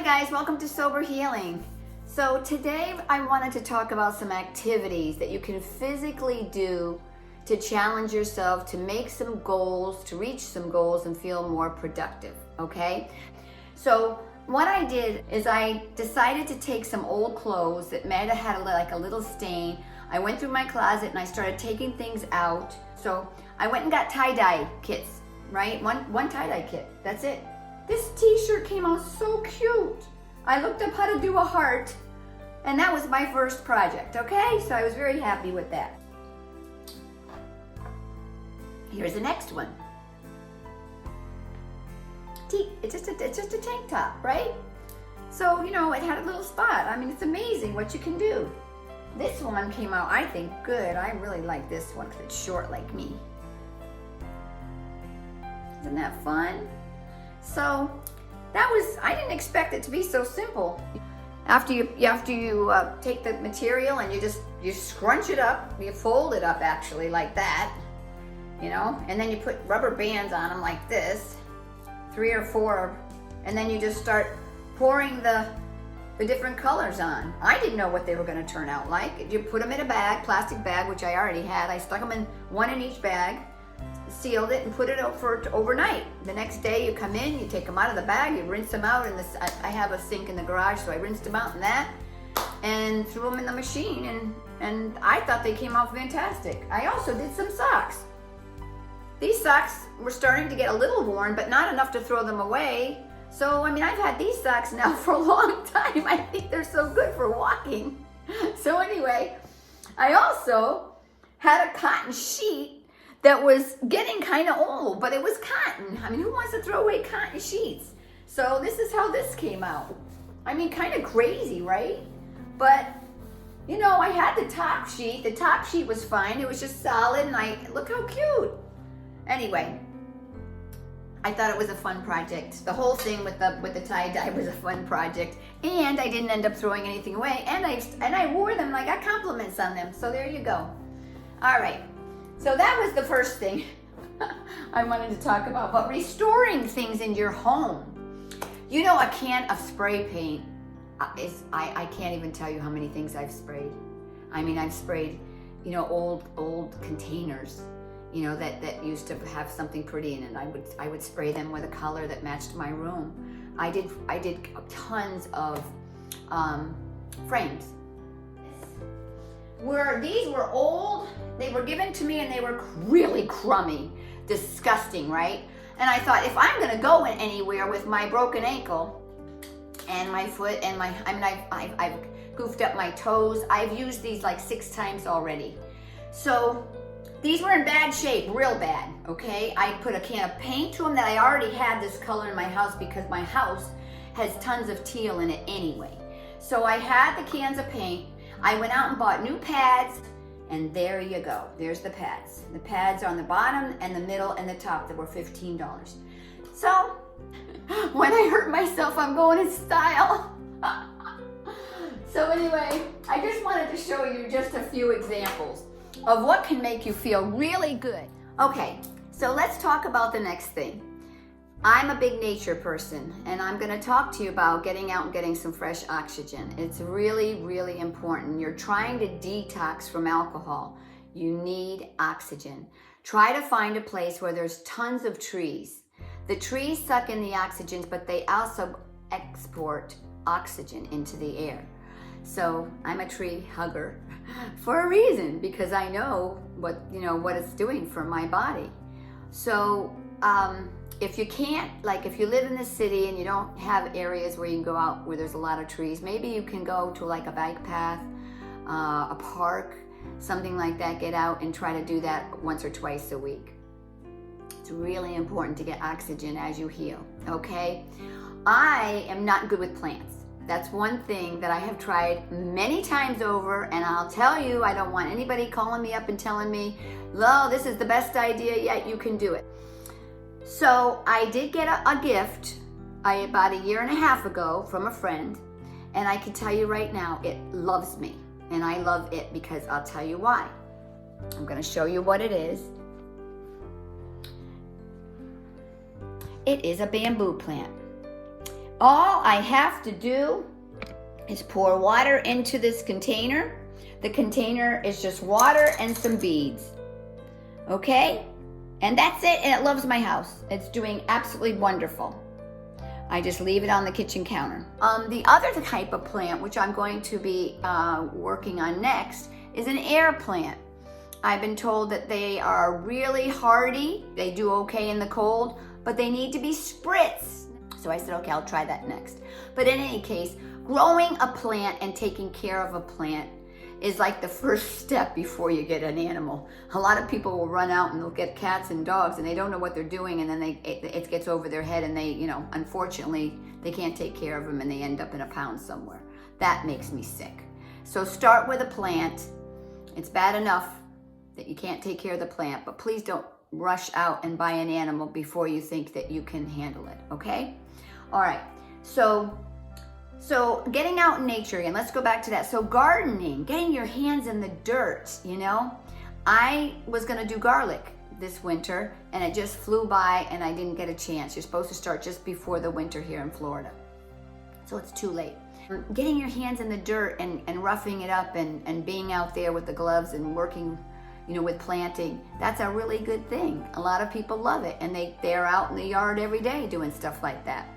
Hi guys, welcome to Sober Healing. So today I wanted to talk about some activities that you can physically do to challenge yourself, to make some goals, to reach some goals and feel more productive, okay? So what I did is I decided to take some old clothes that might have had like a little stain. I went through my closet and I started taking things out. So I went and got tie-dye kits, right? One tie-dye kit, that's it. This t-shirt came out so cute. I looked up how to do a heart, and that was my first project, okay? So I was very happy with that. Here's the next one. It's just a tank top, right? So, you know, it had a little spot. I mean, it's amazing what you can do. This one came out, I think, good. I really like this one because it's short like me. Isn't that fun? So I didn't expect it to be so simple. After you take the material and you scrunch it up, you fold it up actually like that, you know, and then you put rubber bands on them like this, 3 or 4, and then you just start pouring the different colors on. I didn't know what they were going to turn out like. You put them in a bag, plastic bag, which I already had. I stuck them in one in each bag, sealed it, and put it out for overnight. The next day you come in, you take them out of the bag, you rinse them out in this. I have a sink in the garage, so I rinsed them out in that and threw them in the machine, and I thought they came out fantastic. I also did some socks. These socks were starting to get a little worn, but not enough to throw them away. So, I mean, I've had these socks now for a long time. I think they're so good for walking. So anyway, I also had a cotton sheet that was getting kind of old, but it was cotton. I mean, who wants to throw away cotton sheets? So this is how this came out. I mean, kind of crazy, right? But, you know, I had the top sheet. The top sheet was fine. It was just solid, and look how cute. Anyway, I thought it was a fun project. The whole thing with the tie-dye was a fun project, and I didn't end up throwing anything away, and I wore them, and I got compliments on them. So there you go. All right. So that was the first thing I wanted to talk about, but restoring things in your home. You know, a can of spray paint I can't even tell you how many things I've sprayed. I mean, I've sprayed, you know, old containers, you know, that used to have something pretty in it. I would spray them with a color that matched my room. I did tons of frames. These were old. They were given to me and they were really crummy, disgusting, right? And I thought, if I'm gonna go anywhere with my broken ankle and my foot and I've goofed up my toes. I've used these like 6 times already. So these were in bad shape, real bad, okay? I put a can of paint to them that I already had this color in my house because my house has tons of teal in it anyway. So I had the cans of paint. I went out and bought new pads, and there you go. There's the pads. The pads are on the bottom and the middle and the top that were $15. So when I hurt myself, I'm going in style. So anyway, I just wanted to show you just a few examples of what can make you feel really good. Okay, so let's talk about the next thing. I'm a big nature person, and I'm going to talk to you about getting out and getting some fresh oxygen. It's really, really important. You're trying to detox from alcohol. You need oxygen. Try to find a place where there's tons of trees. The trees suck in the oxygen, but they also export oxygen into the air. So I'm a tree hugger for a reason, because I know what it's doing for my body. So if you can't, like if you live in the city and you don't have areas where you can go out where there's a lot of trees, maybe you can go to like a bike path, a park, something like that. Get out and try to do that once or twice a week. It's really important to get oxygen as you heal, okay? I am not good with plants. That's one thing that I have tried many times over, and I'll tell you, I don't want anybody calling me up and telling me, "Lo, this is the best idea yet, you can do it." So I did get a gift about 1.5 years ago from a friend, and I can tell you right now, it loves me, and I love it because I'll tell you why. I'm going to show you what it is. It is a bamboo plant. All I have to do is pour water into this container. The container is just water and some beads. Okay? And that's it, and it loves my house. It's doing absolutely wonderful. I just leave it on the kitchen counter. The other type of plant, which I'm going to be working on next, is an air plant. I've been told that they are really hardy. They do okay in the cold, but they need to be spritzed. So I said, okay, I'll try that next. But in any case, growing a plant and taking care of a plant is like the first step before you get an animal. A lot of people will run out and they'll get cats and dogs and they don't know what they're doing, and then it gets over their head, and they, unfortunately, they can't take care of them and they end up in a pound somewhere. That makes me sick. So start with a plant. It's bad enough that you can't take care of the plant, but please don't rush out and buy an animal before you think that you can handle it, okay? All right, so getting out in nature again, let's go back to that. So gardening, getting your hands in the dirt, I was gonna do garlic this winter and it just flew by and I didn't get a chance. You're supposed to start just before the winter here in Florida. So it's too late. Getting your hands in the dirt and roughing it up and being out there with the gloves and working, with planting, that's a really good thing. A lot of people love it and they're out in the yard every day doing stuff like that.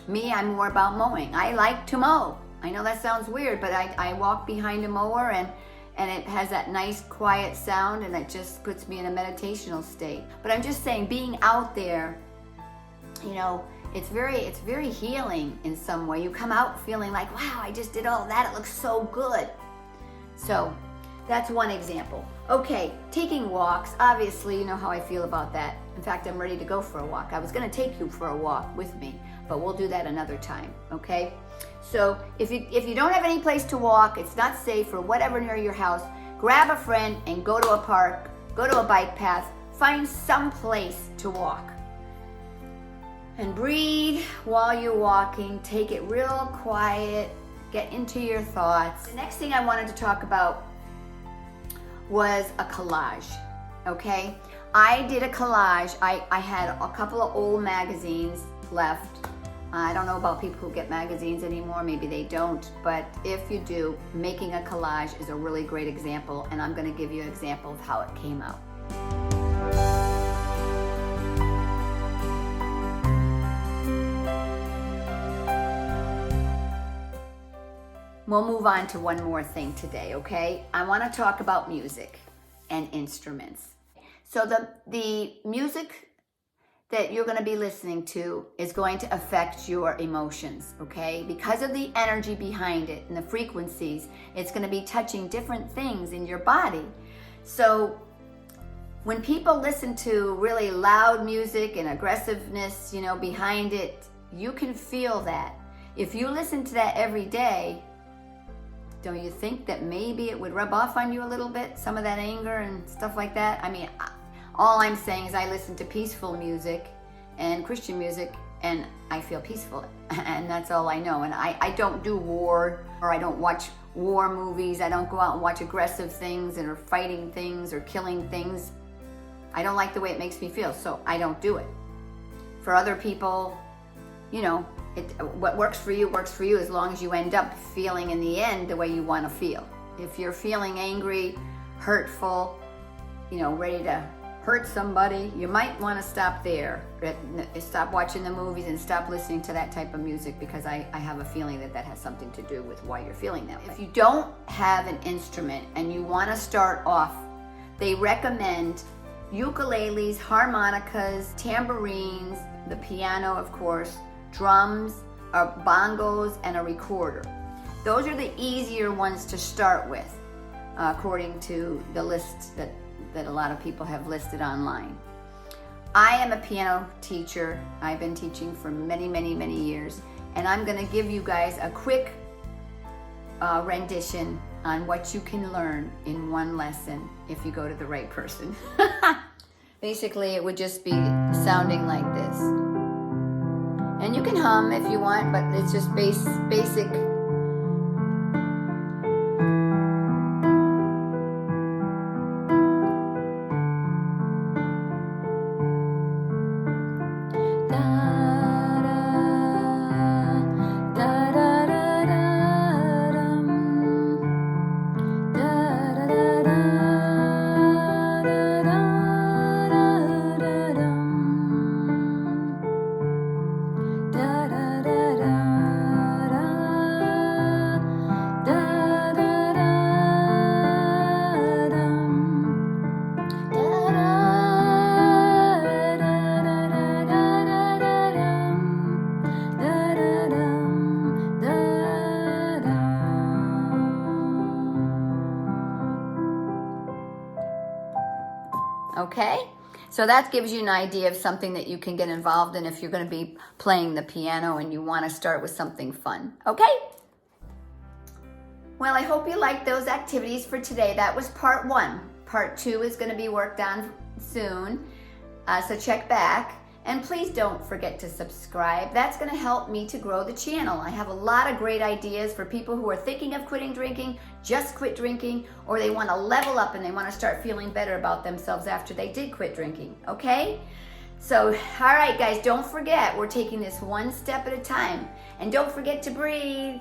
Me, I'm more about mowing. I like to mow. I know that sounds weird, but I walk behind a mower and it has that nice quiet sound and it just puts me in a meditational state. But I'm just saying, being out there, it's very healing in some way. You come out feeling like, wow, I just did all that. It looks so good. So that's one example. Okay, taking walks. Obviously, you know how I feel about that. In fact, I'm ready to go for a walk. I was going to take you for a walk with me, but we'll do that another time, okay? So if you don't have any place to walk, it's not safe or whatever near your house, grab a friend and go to a park, go to a bike path, find some place to walk. And breathe while you're walking. Take it real quiet. Get into your thoughts. The next thing I wanted to talk about was a collage, okay? I did a collage. I had a couple of old magazines left. I don't know about people who get magazines anymore. Maybe they don't. But if you do, making a collage is a really great example. And I'm going to give you an example of how it came out. We'll move on to one more thing today, okay? I want to talk about music and instruments. So the music that you're going to be listening to is going to affect your emotions, okay? Because of the energy behind it and the frequencies, it's going to be touching different things in your body. So when people listen to really loud music and aggressiveness, behind it, you can feel that. If you listen to that every day, don't you think that maybe it would rub off on you a little bit, some of that anger and stuff like that? I mean, all I'm saying is I listen to peaceful music and Christian music and I feel peaceful, and that's all I know. And I don't do war, or I don't watch war movies. I don't go out and watch aggressive things or fighting things or killing things. I don't like the way it makes me feel, so I don't do it. For other people, what works for you as long as you end up feeling in the end the way you want to feel. If you're feeling angry, hurtful, ready to hurt somebody, you might want to stop there. Stop watching the movies and stop listening to that type of music, because I have a feeling that has something to do with why you're feeling that way. If you don't have an instrument and you want to start off, they recommend ukuleles, harmonicas, tambourines, the piano, of course, drums, bongos, and a recorder. Those are the easier ones to start with, according to the list that a lot of people have listed online. I am a piano teacher. I've been teaching for many, many, many years, and I'm going to give you guys a quick rendition on what you can learn in one lesson if you go to the right person. Basically, it would just be sounding like this. And you can hum if you want, but it's just basic. okay? So that gives you an idea of something that you can get involved in if you're going to be playing the piano and you want to start with something fun, okay? Well, I hope you liked those activities for today. That was part 1. Part 2 is going to be worked on soon, so check back. And please don't forget to subscribe. That's going to help me to grow the channel. I have a lot of great ideas for people who are thinking of quitting drinking, just quit drinking, or they want to level up and they want to start feeling better about themselves after they did quit drinking, okay? So, all right, guys, don't forget, we're taking this one step at a time. And don't forget to breathe.